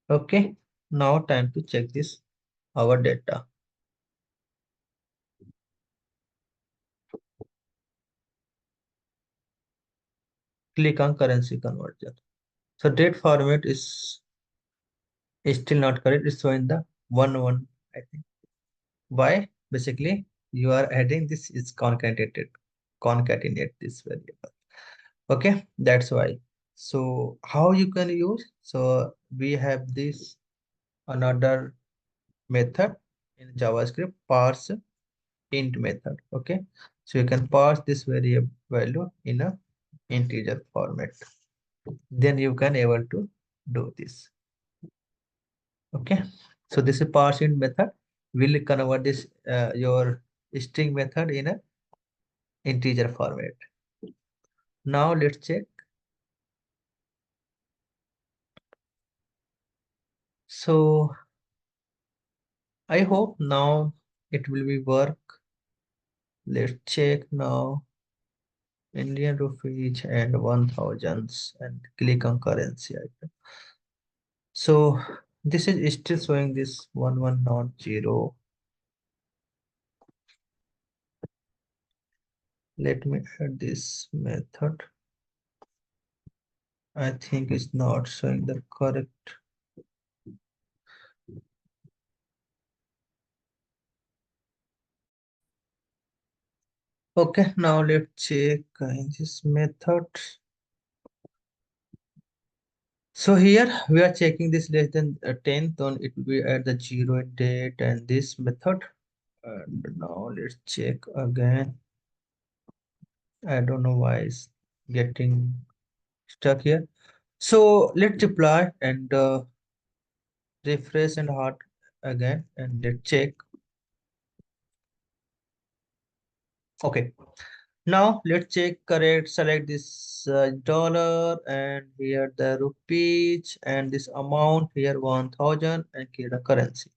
S1: Okay. Now time to check this, our data. Click on currency conversion. So date format is still not correct. It's showing the 1 1, I think. Why? Basically, you are adding this is concatenate this variable. Okay, that's why. So how you can use? So we have this another method in JavaScript, parse int method. Okay, so you can parse this variable value in a integer format. Then you can able to do this. Okay, so this is parse int method will convert this your string method in a integer format. Now let's check. So I hope now it will be work. Let's check now. Indian rupees and 1000s and click on currency item. So this is still showing this 1 1 not 0. Let me add this method. I think it's not showing the correct. Okay, now let's check in this method. So here we are checking this less than 10, then it will be at the 0 date and this method. And now let's check again. I don't know why it's getting stuck here. So let's deploy and refresh and hard again and let's check. Okay, now let's check correct. Select this dollar and here the rupees and this amount here 1000 and create a currency.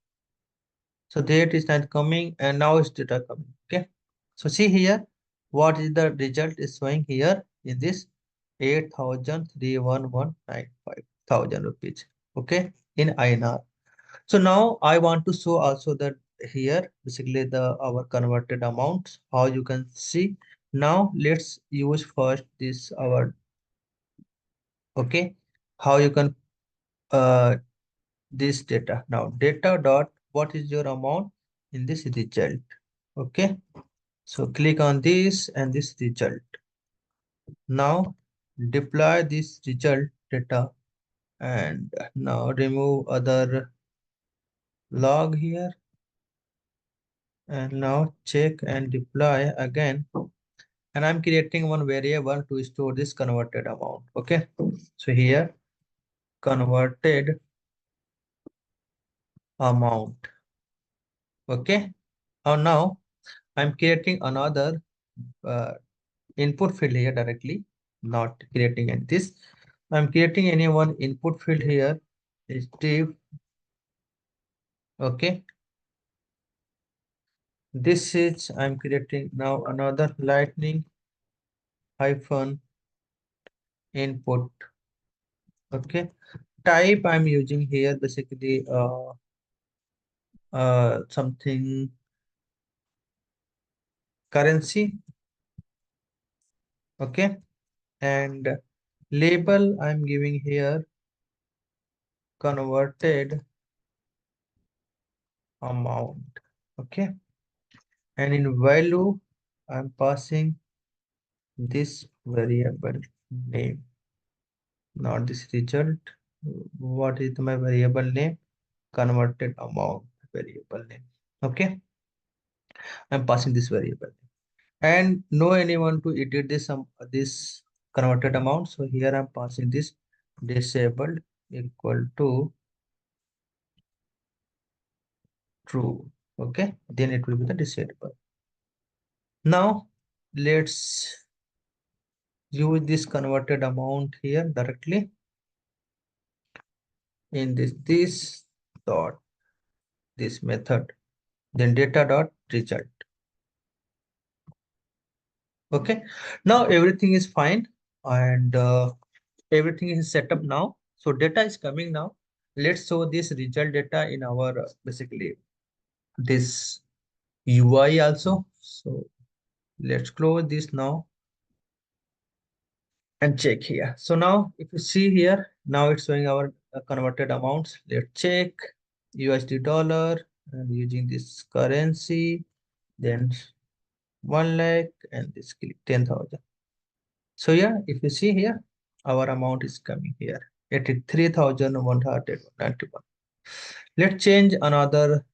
S1: So date is not coming and now it's data coming. Okay. So see here, what is the result is showing here in this 8,31195 rupees. Okay, in INR. So now I want to show also that here basically the our converted amounts how you can see. Now let's use first this our okay how you can uh this data. Now data dot what is your amount in this result. Okay, so click on this and this result. Now deploy this result data and now remove other log here and now check and deploy again, and I'm creating one variable to store this converted amount. Okay, so here converted amount. Okay, now I'm creating another uh, input field here directly, not creating at this. I'm creating any one input field here is Steve. Okay, this is I'm creating now another lightning hyphen input. Okay, type I'm using here basically something currency. Okay, and label I'm giving here converted amount. Okay, and in value I'm passing this variable name, not this result. What is my variable name? Converted amount variable name. Okay, I'm passing this variable and no anyone to edit this converted amount. So here I'm passing this disabled equal to true. Okay, then it will be the disabled. Now let's use this converted amount here directly in this dot this method, then data dot result. Okay, now everything is fine and everything is set up now. So data is coming now. Let's show this result data in our basically this UI also. So let's close this now and check here. So now if you see here, now it's showing our converted amounts. Let's check USD dollar and using this currency, then 1 lakh and this click 10,000. So yeah, if you see here, our amount is coming here, 83,191. Let's change another.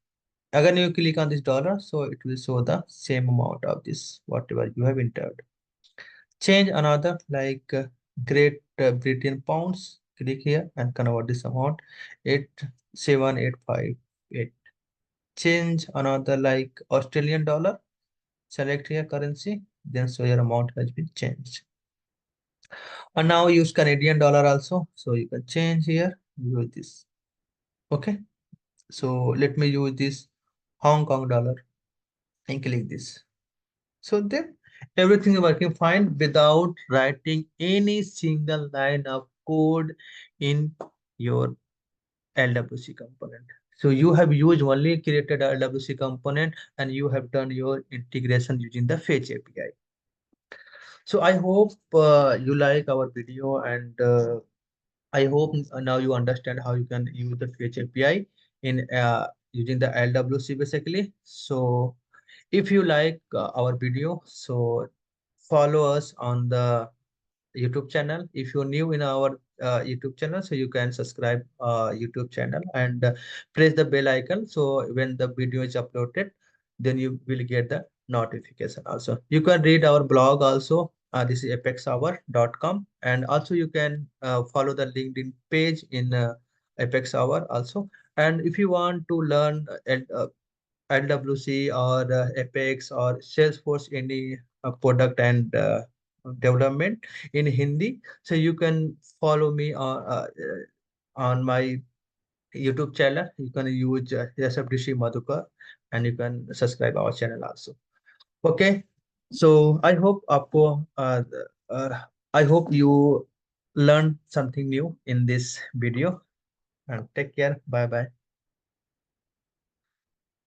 S1: Again, you click on this dollar, so it will show the same amount of this, whatever you have entered. Change another like Great Britain pounds. Click here and convert this amount, 87858. Change another like Australian dollar. Select here currency, then so your amount has been changed. And now use Canadian dollar also. So you can change here, use this. Okay. So let me use this Hong Kong dollar and click this. So then everything is working fine without writing any single line of code in your LWC component. So you have used only created a LWC component and you have done your integration using the Fetch API. So I hope you like our video and I hope now you understand how you can use the Fetch API in using the LWC basically. So if you like our video, so follow us on the YouTube channel. If you're new in our YouTube channel, so you can subscribe YouTube channel and press the bell icon. So when the video is uploaded, then you will get the notification also. You can read our blog also. This is apexhour.com, and also you can follow the LinkedIn page in Apex Hour also. And if you want to learn LWC or Apex or Salesforce, any product and development in Hindi. So you can follow me on my YouTube channel. You can use SFDC Madhukar and you can subscribe our channel also. Okay, so I hope you learned something new in this video, and take care. Bye bye.